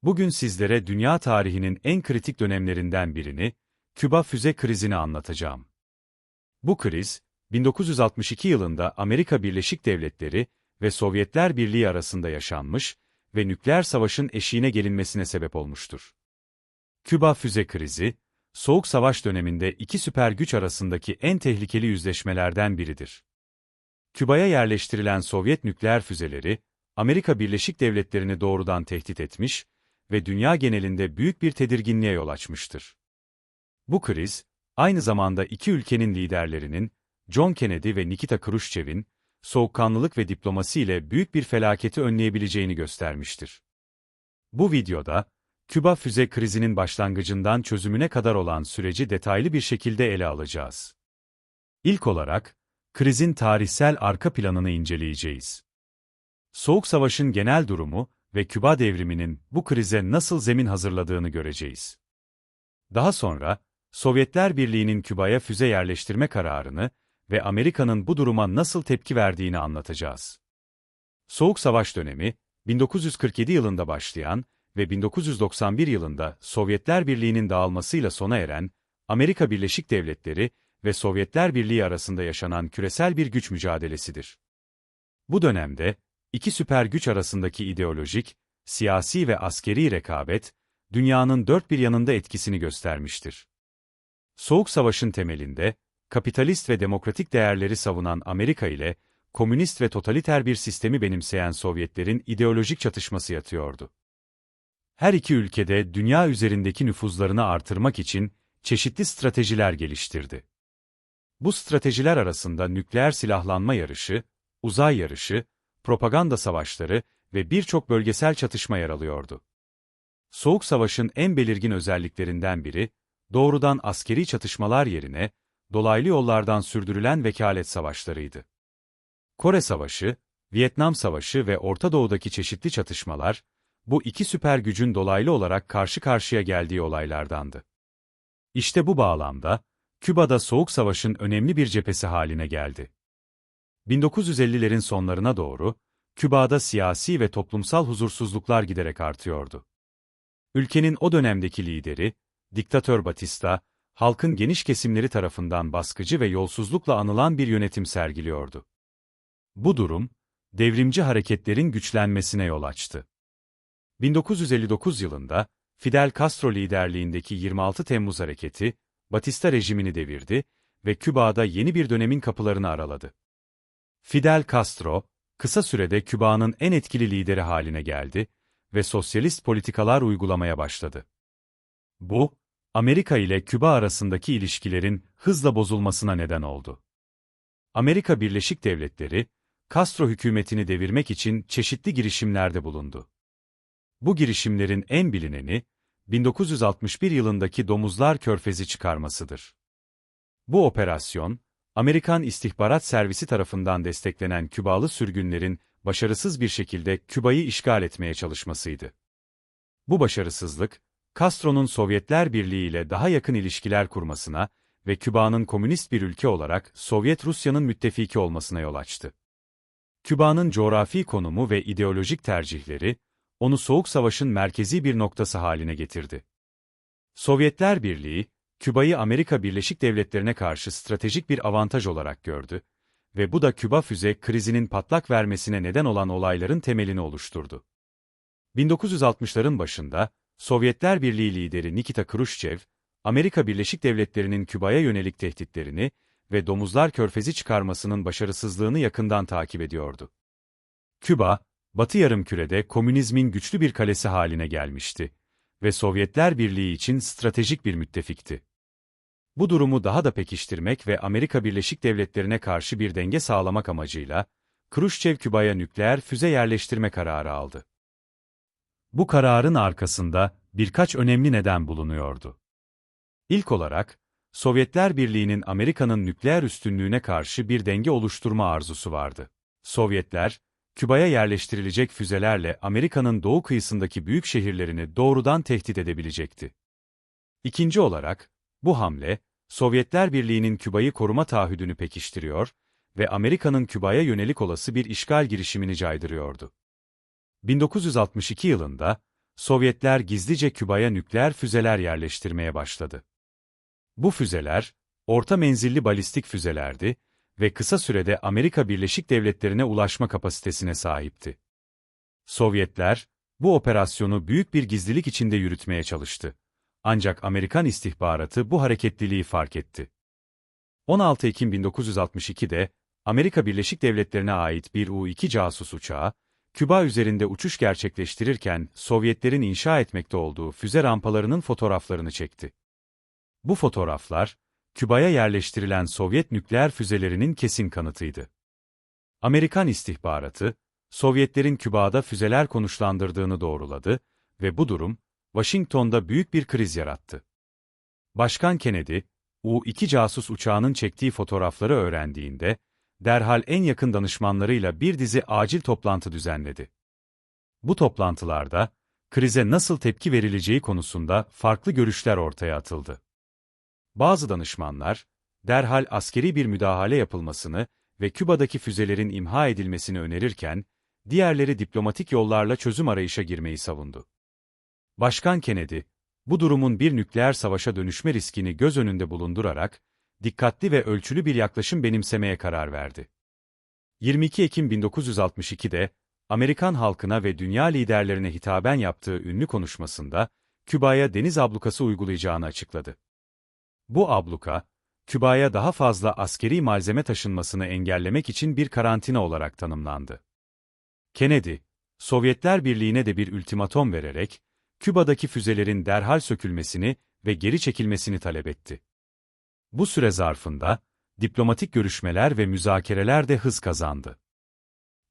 Bugün sizlere dünya tarihinin en kritik dönemlerinden birini, Küba füze krizini anlatacağım. Bu kriz, 1962 yılında Amerika Birleşik Devletleri ve Sovyetler Birliği arasında yaşanmış ve nükleer savaşın eşiğine gelinmesine sebep olmuştur. Küba füze krizi, Soğuk Savaş döneminde iki süper güç arasındaki en tehlikeli yüzleşmelerden biridir. Küba'ya yerleştirilen Sovyet nükleer füzeleri, Amerika Birleşik Devletleri'ni doğrudan tehdit etmiş ve dünya genelinde büyük bir tedirginliğe yol açmıştır. Bu kriz, aynı zamanda iki ülkenin liderlerinin, John Kennedy ve Nikita Khrushchev'in, soğukkanlılık ve diplomasi ile büyük bir felaketi önleyebileceğini göstermiştir. Bu videoda, Küba füze krizinin başlangıcından çözümüne kadar olan süreci detaylı bir şekilde ele alacağız. İlk olarak, krizin tarihsel arka planını inceleyeceğiz. Soğuk Savaş'ın genel durumu ve Küba devriminin bu krize nasıl zemin hazırladığını göreceğiz. Daha sonra, Sovyetler Birliği'nin Küba'ya füze yerleştirme kararını ve Amerika'nın bu duruma nasıl tepki verdiğini anlatacağız. Soğuk Savaş dönemi, 1947 yılında başlayan ve 1991 yılında Sovyetler Birliği'nin dağılmasıyla sona eren, Amerika Birleşik Devletleri ve Sovyetler Birliği arasında yaşanan küresel bir güç mücadelesidir. Bu dönemde, iki süper güç arasındaki ideolojik, siyasi ve askeri rekabet, dünyanın dört bir yanında etkisini göstermiştir. Soğuk Savaş'ın temelinde, kapitalist ve demokratik değerleri savunan Amerika ile, komünist ve totaliter bir sistemi benimseyen Sovyetlerin ideolojik çatışması yatıyordu. Her iki ülkede dünya üzerindeki nüfuzlarını artırmak için çeşitli stratejiler geliştirdi. Bu stratejiler arasında nükleer silahlanma yarışı, uzay yarışı, propaganda savaşları ve birçok bölgesel çatışma yer alıyordu. Soğuk Savaş'ın en belirgin özelliklerinden biri, doğrudan askeri çatışmalar yerine, dolaylı yollardan sürdürülen vekalet savaşlarıydı. Kore Savaşı, Vietnam Savaşı ve Orta Doğu'daki çeşitli çatışmalar, bu iki süper gücün dolaylı olarak karşı karşıya geldiği olaylardandı. İşte bu bağlamda, Küba'da Soğuk Savaş'ın önemli bir cephesi haline geldi. 1950'lerin sonlarına doğru, Küba'da siyasi ve toplumsal huzursuzluklar giderek artıyordu. Ülkenin o dönemdeki lideri, diktatör Batista, halkın geniş kesimleri tarafından baskıcı ve yolsuzlukla anılan bir yönetim sergiliyordu. Bu durum, devrimci hareketlerin güçlenmesine yol açtı. 1959 yılında, Fidel Castro liderliğindeki 26 Temmuz Hareketi, Batista rejimini devirdi ve Küba'da yeni bir dönemin kapılarını araladı. Fidel Castro, kısa sürede Küba'nın en etkili lideri haline geldi ve sosyalist politikalar uygulamaya başladı. Bu, Amerika ile Küba arasındaki ilişkilerin hızla bozulmasına neden oldu. Amerika Birleşik Devletleri, Castro hükümetini devirmek için çeşitli girişimlerde bulundu. Bu girişimlerin en bilineni, 1961 yılındaki Domuzlar Körfezi çıkarmasıdır. Bu operasyon, Amerikan İstihbarat Servisi tarafından desteklenen Kübalı sürgünlerin başarısız bir şekilde Küba'yı işgal etmeye çalışmasıydı. Bu başarısızlık, Castro'nun Sovyetler Birliği ile daha yakın ilişkiler kurmasına ve Küba'nın komünist bir ülke olarak Sovyet Rusya'nın müttefiki olmasına yol açtı. Küba'nın coğrafi konumu ve ideolojik tercihleri, onu Soğuk Savaş'ın merkezi bir noktası haline getirdi. Sovyetler Birliği, Küba'yı Amerika Birleşik Devletleri'ne karşı stratejik bir avantaj olarak gördü ve bu da Küba füze krizinin patlak vermesine neden olan olayların temelini oluşturdu. 1960'ların başında, Sovyetler Birliği lideri Nikita Khrushchev, Amerika Birleşik Devletleri'nin Küba'ya yönelik tehditlerini ve Domuzlar Körfezi çıkarmasının başarısızlığını yakından takip ediyordu. Küba, Batı Yarımküre'de komünizmin güçlü bir kalesi haline gelmişti ve Sovyetler Birliği için stratejik bir müttefikti. Bu durumu daha da pekiştirmek ve Amerika Birleşik Devletleri'ne karşı bir denge sağlamak amacıyla, Khrushchev Küba'ya nükleer füze yerleştirme kararı aldı. Bu kararın arkasında birkaç önemli neden bulunuyordu. İlk olarak, Sovyetler Birliği'nin Amerika'nın nükleer üstünlüğüne karşı bir denge oluşturma arzusu vardı. Sovyetler, Küba'ya yerleştirilecek füzelerle Amerika'nın doğu kıyısındaki büyük şehirlerini doğrudan tehdit edebilecekti. İkinci olarak, bu hamle, Sovyetler Birliği'nin Küba'yı koruma taahhüdünü pekiştiriyor ve Amerika'nın Küba'ya yönelik olası bir işgal girişimini caydırıyordu. 1962 yılında, Sovyetler gizlice Küba'ya nükleer füzeler yerleştirmeye başladı. Bu füzeler, orta menzilli balistik füzelerdi ve kısa sürede Amerika Birleşik Devletleri'ne ulaşma kapasitesine sahipti. Sovyetler, bu operasyonu büyük bir gizlilik içinde yürütmeye çalıştı. Ancak Amerikan istihbaratı bu hareketliliği fark etti. 16 Ekim 1962'de, Amerika Birleşik Devletleri'ne ait bir U-2 casus uçağı, Küba üzerinde uçuş gerçekleştirirken Sovyetlerin inşa etmekte olduğu füze rampalarının fotoğraflarını çekti. Bu fotoğraflar, Küba'ya yerleştirilen Sovyet nükleer füzelerinin kesin kanıtıydı. Amerikan istihbaratı, Sovyetlerin Küba'da füzeler konuşlandırdığını doğruladı ve bu durum, Washington'da büyük bir kriz yarattı. Başkan Kennedy, U-2 casus uçağının çektiği fotoğrafları öğrendiğinde, derhal en yakın danışmanlarıyla bir dizi acil toplantı düzenledi. Bu toplantılarda, krize nasıl tepki verileceği konusunda farklı görüşler ortaya atıldı. Bazı danışmanlar, derhal askeri bir müdahale yapılmasını ve Küba'daki füzelerin imha edilmesini önerirken, diğerleri diplomatik yollarla çözüm arayışa girmeyi savundu. Başkan Kennedy, bu durumun bir nükleer savaşa dönüşme riskini göz önünde bulundurarak, dikkatli ve ölçülü bir yaklaşım benimsemeye karar verdi. 22 Ekim 1962'de, Amerikan halkına ve dünya liderlerine hitaben yaptığı ünlü konuşmasında, Küba'ya deniz ablukası uygulayacağını açıkladı. Bu abluka, Küba'ya daha fazla askeri malzeme taşınmasını engellemek için bir karantina olarak tanımlandı. Kennedy, Sovyetler Birliği'ne de bir ultimatom vererek, Küba'daki füzelerin derhal sökülmesini ve geri çekilmesini talep etti. Bu süre zarfında, diplomatik görüşmeler ve müzakereler de hız kazandı.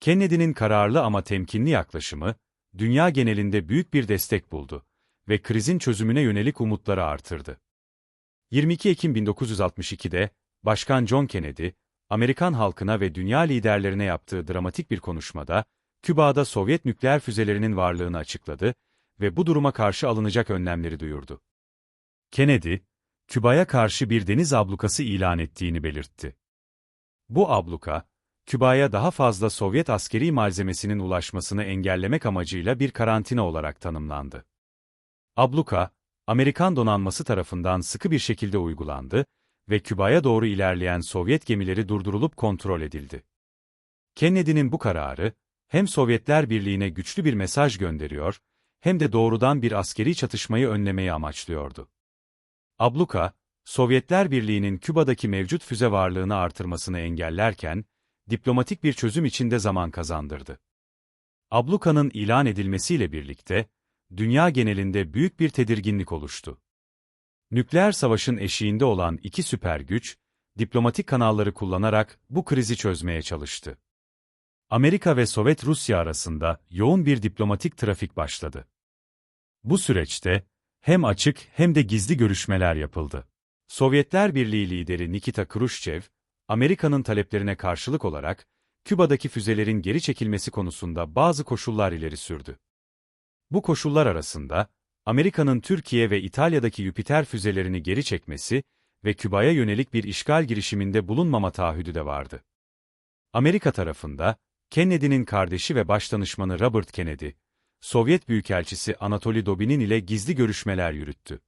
Kennedy'nin kararlı ama temkinli yaklaşımı, dünya genelinde büyük bir destek buldu ve krizin çözümüne yönelik umutları artırdı. 22 Ekim 1962'de, Başkan John Kennedy, Amerikan halkına ve dünya liderlerine yaptığı dramatik bir konuşmada, Küba'da Sovyet nükleer füzelerinin varlığını açıkladı ve bu duruma karşı alınacak önlemleri duyurdu. Kennedy, Küba'ya karşı bir deniz ablukası ilan ettiğini belirtti. Bu abluka, Küba'ya daha fazla Sovyet askeri malzemesinin ulaşmasını engellemek amacıyla bir karantina olarak tanımlandı. Abluka, Amerikan donanması tarafından sıkı bir şekilde uygulandı ve Küba'ya doğru ilerleyen Sovyet gemileri durdurulup kontrol edildi. Kennedy'nin bu kararı, hem Sovyetler Birliği'ne güçlü bir mesaj gönderiyor, hem de doğrudan bir askeri çatışmayı önlemeyi amaçlıyordu. Abluka, Sovyetler Birliği'nin Küba'daki mevcut füze varlığını artırmasını engellerken, diplomatik bir çözüm için de zaman kazandırdı. Abluka'nın ilan edilmesiyle birlikte, dünya genelinde büyük bir tedirginlik oluştu. Nükleer savaşın eşiğinde olan iki süper güç, diplomatik kanalları kullanarak bu krizi çözmeye çalıştı. Amerika ve Sovyet Rusya arasında yoğun bir diplomatik trafik başladı. Bu süreçte, hem açık hem de gizli görüşmeler yapıldı. Sovyetler Birliği lideri Nikita Khrushchev, Amerika'nın taleplerine karşılık olarak, Küba'daki füzelerin geri çekilmesi konusunda bazı koşullar ileri sürdü. Bu koşullar arasında, Amerika'nın Türkiye ve İtalya'daki Jüpiter füzelerini geri çekmesi ve Küba'ya yönelik bir işgal girişiminde bulunmama taahhüdü de vardı. Amerika tarafında, Kennedy'nin kardeşi ve başdanışmanı Robert Kennedy, Sovyet Büyükelçisi Anatoly Dobinin ile gizli görüşmeler yürüttü.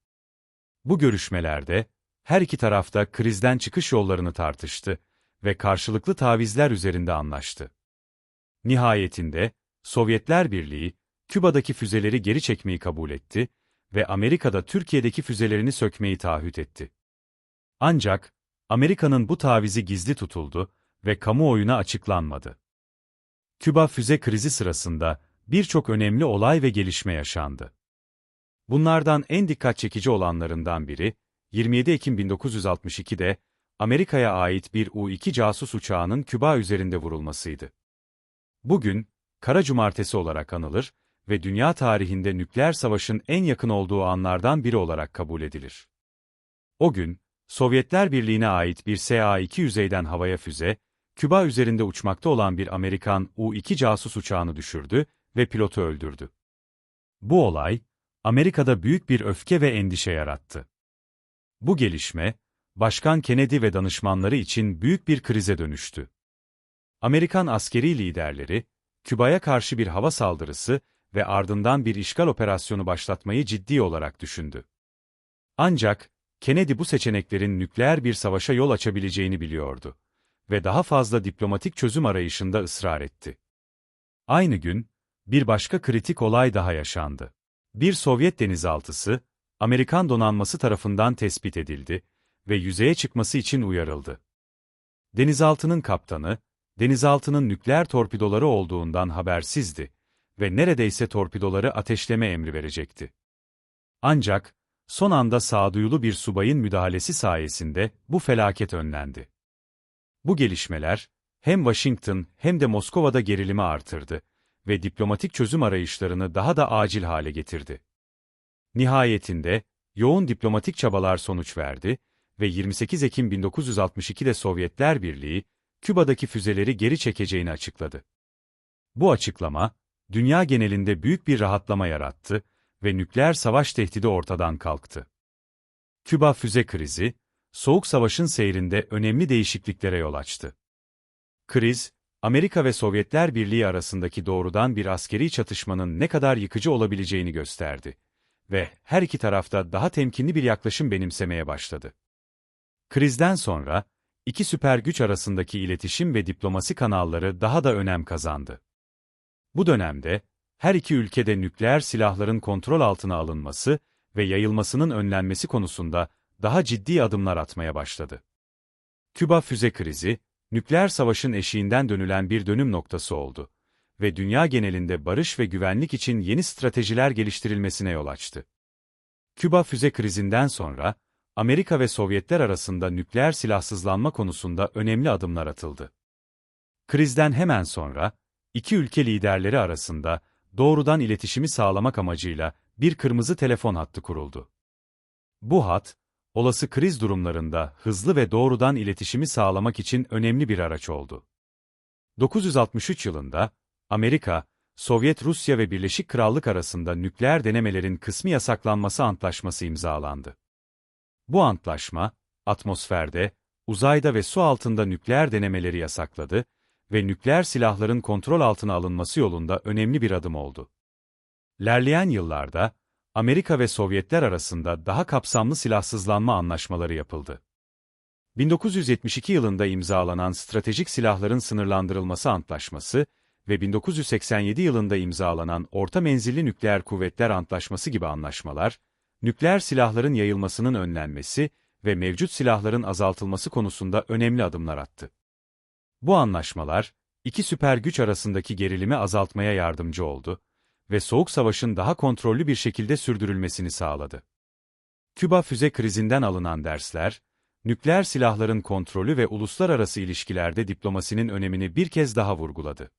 Bu görüşmelerde, her iki taraf da krizden çıkış yollarını tartıştı ve karşılıklı tavizler üzerinde anlaştı. Nihayetinde, Sovyetler Birliği, Küba'daki füzeleri geri çekmeyi kabul etti ve Amerika'da Türkiye'deki füzelerini sökmeyi taahhüt etti. Ancak, Amerika'nın bu tavizi gizli tutuldu ve kamuoyuna açıklanmadı. Küba füze krizi sırasında birçok önemli olay ve gelişme yaşandı. Bunlardan en dikkat çekici olanlarından biri, 27 Ekim 1962'de Amerika'ya ait bir U-2 casus uçağının Küba üzerinde vurulmasıydı. Bugün, Kara Cumartesi olarak anılır ve dünya tarihinde nükleer savaşın en yakın olduğu anlardan biri olarak kabul edilir. O gün, Sovyetler Birliği'ne ait bir SA-2 yüzeyden havaya füze, Küba üzerinde uçmakta olan bir Amerikan U-2 casus uçağını düşürdü ve pilotu öldürdü. Bu olay, Amerika'da büyük bir öfke ve endişe yarattı. Bu gelişme, Başkan Kennedy ve danışmanları için büyük bir krize dönüştü. Amerikan askeri liderleri, Küba'ya karşı bir hava saldırısı ve ardından bir işgal operasyonu başlatmayı ciddi olarak düşündü. Ancak, Kennedy bu seçeneklerin nükleer bir savaşa yol açabileceğini biliyordu ve daha fazla diplomatik çözüm arayışında ısrar etti. Aynı gün, bir başka kritik olay daha yaşandı. Bir Sovyet denizaltısı, Amerikan donanması tarafından tespit edildi ve yüzeye çıkması için uyarıldı. Denizaltının kaptanı, denizaltının nükleer torpidoları olduğundan habersizdi ve neredeyse torpidoları ateşleme emri verecekti. Ancak, son anda sağduyulu bir subayın müdahalesi sayesinde bu felaket önlendi. Bu gelişmeler, hem Washington hem de Moskova'da gerilimi artırdı ve diplomatik çözüm arayışlarını daha da acil hale getirdi. Nihayetinde, yoğun diplomatik çabalar sonuç verdi ve 28 Ekim 1962'de Sovyetler Birliği, Küba'daki füzeleri geri çekeceğini açıkladı. Bu açıklama, dünya genelinde büyük bir rahatlama yarattı ve nükleer savaş tehdidi ortadan kalktı. Küba füze krizi, Soğuk Savaş'ın seyrinde önemli değişikliklere yol açtı. Kriz, Amerika ve Sovyetler Birliği arasındaki doğrudan bir askeri çatışmanın ne kadar yıkıcı olabileceğini gösterdi ve her iki tarafta daha temkinli bir yaklaşım benimsemeye başladı. Krizden sonra, iki süper güç arasındaki iletişim ve diplomasi kanalları daha da önem kazandı. Bu dönemde, her iki ülkede nükleer silahların kontrol altına alınması ve yayılmasının önlenmesi konusunda daha ciddi adımlar atmaya başladı. Küba füze krizi, nükleer savaşın eşiğinden dönülen bir dönüm noktası oldu ve dünya genelinde barış ve güvenlik için yeni stratejiler geliştirilmesine yol açtı. Küba füze krizinden sonra, Amerika ve Sovyetler arasında nükleer silahsızlanma konusunda önemli adımlar atıldı. Krizden hemen sonra, iki ülke liderleri arasında doğrudan iletişimi sağlamak amacıyla bir kırmızı telefon hattı kuruldu. Bu hat, olası kriz durumlarında hızlı ve doğrudan iletişimi sağlamak için önemli bir araç oldu. 1963 yılında, Amerika, Sovyet Rusya ve Birleşik Krallık arasında nükleer denemelerin kısmi yasaklanması antlaşması imzalandı. Bu antlaşma, atmosferde, uzayda ve su altında nükleer denemeleri yasakladı ve nükleer silahların kontrol altına alınması yolunda önemli bir adım oldu. İlerleyen yıllarda, Amerika ve Sovyetler arasında daha kapsamlı silahsızlanma anlaşmaları yapıldı. 1972 yılında imzalanan Stratejik Silahların Sınırlandırılması Antlaşması ve 1987 yılında imzalanan Orta Menzilli Nükleer Kuvvetler Antlaşması gibi anlaşmalar, nükleer silahların yayılmasının önlenmesi ve mevcut silahların azaltılması konusunda önemli adımlar attı. Bu anlaşmalar, iki süper güç arasındaki gerilimi azaltmaya yardımcı oldu ve Soğuk Savaş'ın daha kontrollü bir şekilde sürdürülmesini sağladı. Küba füze krizinden alınan dersler, nükleer silahların kontrolü ve uluslararası ilişkilerde diplomasinin önemini bir kez daha vurguladı.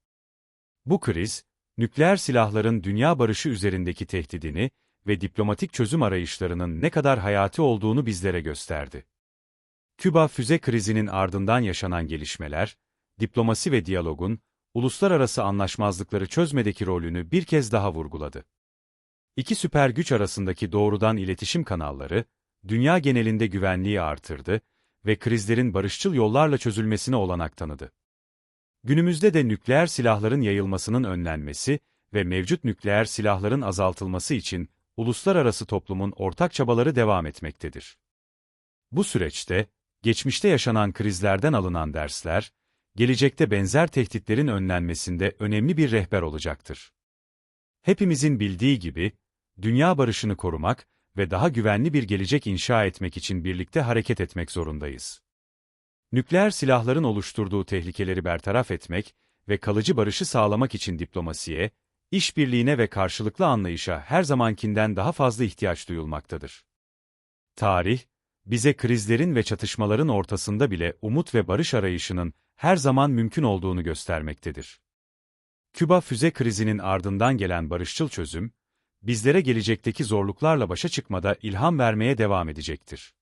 Bu kriz, nükleer silahların dünya barışı üzerindeki tehdidini ve diplomatik çözüm arayışlarının ne kadar hayati olduğunu bizlere gösterdi. Küba füze krizinin ardından yaşanan gelişmeler, diplomasi ve diyalogun, uluslararası anlaşmazlıkları çözmedeki rolünü bir kez daha vurguladı. İki süper güç arasındaki doğrudan iletişim kanalları, dünya genelinde güvenliği artırdı ve krizlerin barışçıl yollarla çözülmesine olanak tanıdı. Günümüzde de nükleer silahların yayılmasının önlenmesi ve mevcut nükleer silahların azaltılması için uluslararası toplumun ortak çabaları devam etmektedir. Bu süreçte, geçmişte yaşanan krizlerden alınan dersler, gelecekte benzer tehditlerin önlenmesinde önemli bir rehber olacaktır. Hepimizin bildiği gibi, dünya barışını korumak ve daha güvenli bir gelecek inşa etmek için birlikte hareket etmek zorundayız. Nükleer silahların oluşturduğu tehlikeleri bertaraf etmek ve kalıcı barışı sağlamak için diplomasiye, işbirliğine ve karşılıklı anlayışa her zamankinden daha fazla ihtiyaç duyulmaktadır. Tarih, bize krizlerin ve çatışmaların ortasında bile umut ve barış arayışının her zaman mümkün olduğunu göstermektedir. Küba füze krizinin ardından gelen barışçıl çözüm, bizlere gelecekteki zorluklarla başa çıkmada ilham vermeye devam edecektir.